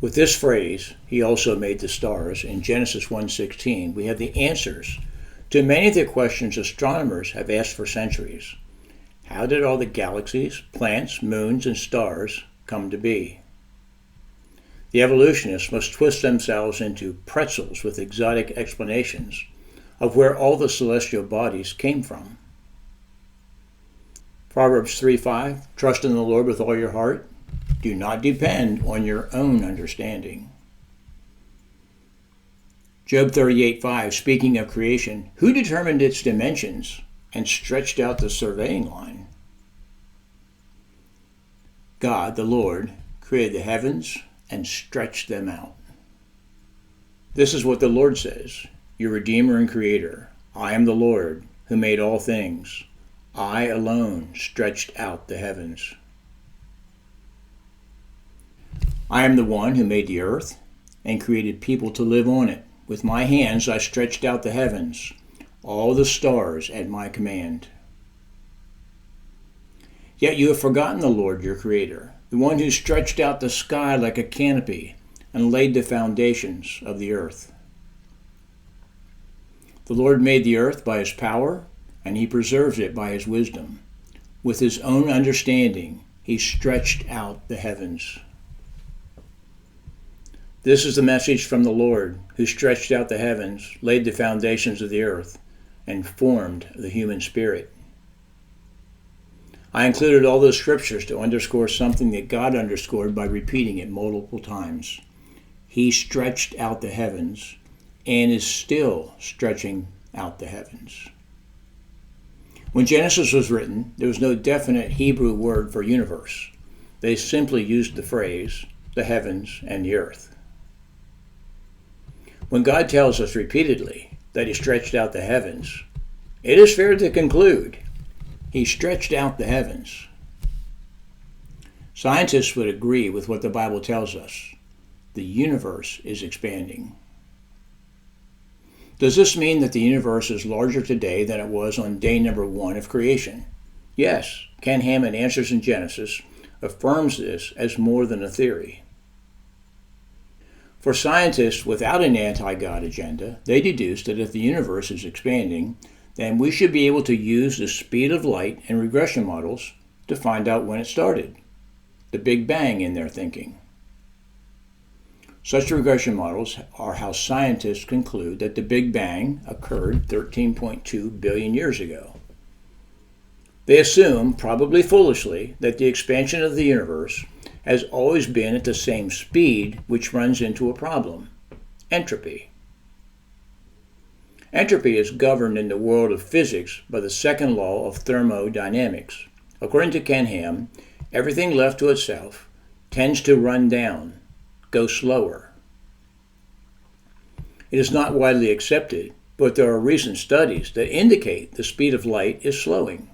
With this phrase, "He also made the stars," in Genesis 1:16, we have the answers to many of the questions astronomers have asked for centuries. How did all the galaxies, planets, moons, and stars come to be? The evolutionists must twist themselves into pretzels with exotic explanations of where all the celestial bodies came from. Proverbs 3:5, "Trust in the Lord with all your heart. Do not depend on your own understanding." Job 38:5, speaking of creation, "Who determined its dimensions and stretched out the surveying line?" God, the Lord, created the heavens and stretched them out. This is what the Lord says, your Redeemer and Creator. "I am the Lord, who made all things. I alone stretched out the heavens." I am the one who made the earth and created people to live on it. With my hands I stretched out the heavens, all the stars at my command. Yet you have forgotten the Lord your Creator, the one who stretched out the sky like a canopy and laid the foundations of the earth. The Lord made the earth by his power, and he preserves it by his wisdom. With his own understanding, he stretched out the heavens. This is the message from the Lord, who stretched out the heavens, laid the foundations of the earth, and formed the human spirit. I included all those scriptures to underscore something that God underscored by repeating it multiple times. He stretched out the heavens and is still stretching out the heavens. When Genesis was written, there was no definite Hebrew word for universe. They simply used the phrase, the heavens and the earth. When God tells us repeatedly that he stretched out the heavens, it is fair to conclude he stretched out the heavens. Scientists would agree with what the Bible tells us. The universe is expanding. Does this mean that the universe is larger today than it was on day number 1 of creation? Yes, Ken Hamon Answers in Genesis affirms this as more than a theory. For scientists without an anti-God agenda, they deduce that if the universe is expanding, then we should be able to use the speed of light and regression models to find out when it started. The Big Bang in their thinking. Such regression models are how scientists conclude that the Big Bang occurred 13.2 billion years ago. They assume, probably foolishly, that the expansion of the universe has always been at the same speed, which runs into a problem: entropy. Entropy is governed in the world of physics by the second law of thermodynamics. According to Ken Ham, everything left to itself tends to run down, go slower. It is not widely accepted, but there are recent studies that indicate the speed of light is slowing.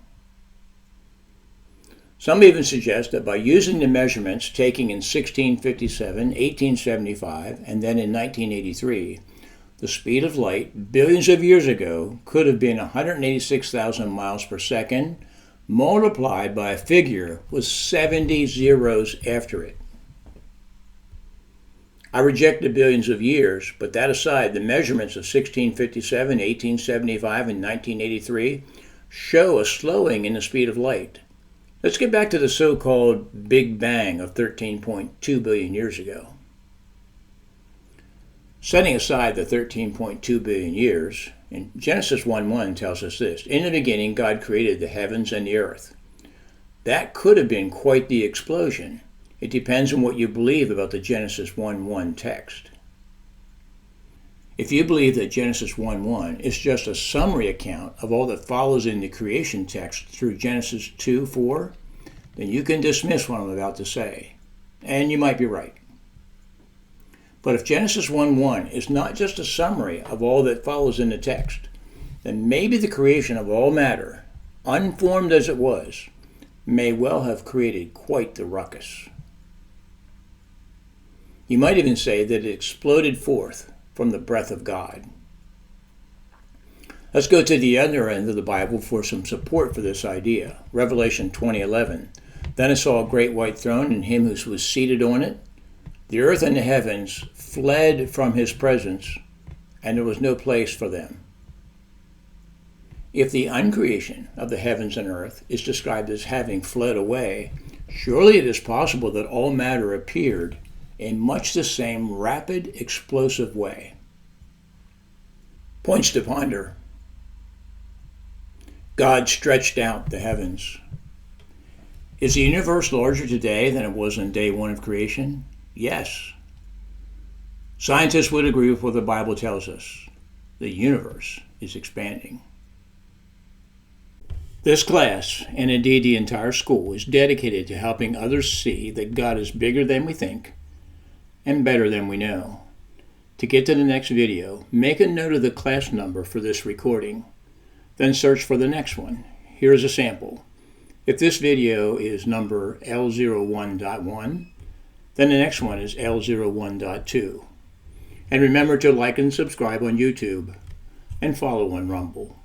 Some even suggest that by using the measurements taken in 1657, 1875, and then in 1983, the speed of light billions of years ago could have been 186,000 miles per second, multiplied by a figure with 70 zeros after it. I reject the billions of years, but that aside, the measurements of 1657, 1875, and 1983 show a slowing in the speed of light. Let's get back to the so-called Big Bang of 13.2 billion years ago. Setting aside the 13.2 billion years, in Genesis 1:1 tells us this: "In the beginning, God created the heavens and the earth." That could have been quite the explosion. It depends on what you believe about the Genesis 1:1 text. If you believe that Genesis 1:1 is just a summary account of all that follows in the creation text through Genesis 2:4, then you can dismiss what I'm about to say, and you might be right. But if Genesis 1:1 is not just a summary of all that follows in the text, then maybe the creation of all matter, unformed as it was, may well have created quite the ruckus. You might even say that it exploded forth from the breath of God. Let's go to the other end of the Bible for some support for this idea. Revelation 20:11. "Then I saw a great white throne and him who was seated on it. The earth and the heavens fled from his presence, and there was no place for them. If the uncreation of the heavens and earth is described as having fled away, surely it is possible that all matter appeared in much the same rapid, explosive way. Points to ponder. God stretched out the heavens. Is the universe larger today than it was on day one of creation? Yes. Scientists would agree with what the Bible tells us. The universe is expanding. This class, and indeed the entire school, is dedicated to helping others see that God is bigger than we think and better than we know. To get to the next video, make a note of the class number for this recording. Then search for the next one. Here's a sample. If this video is number L01.1, then the next one is L01.2. And remember to like and subscribe on YouTube and follow on Rumble.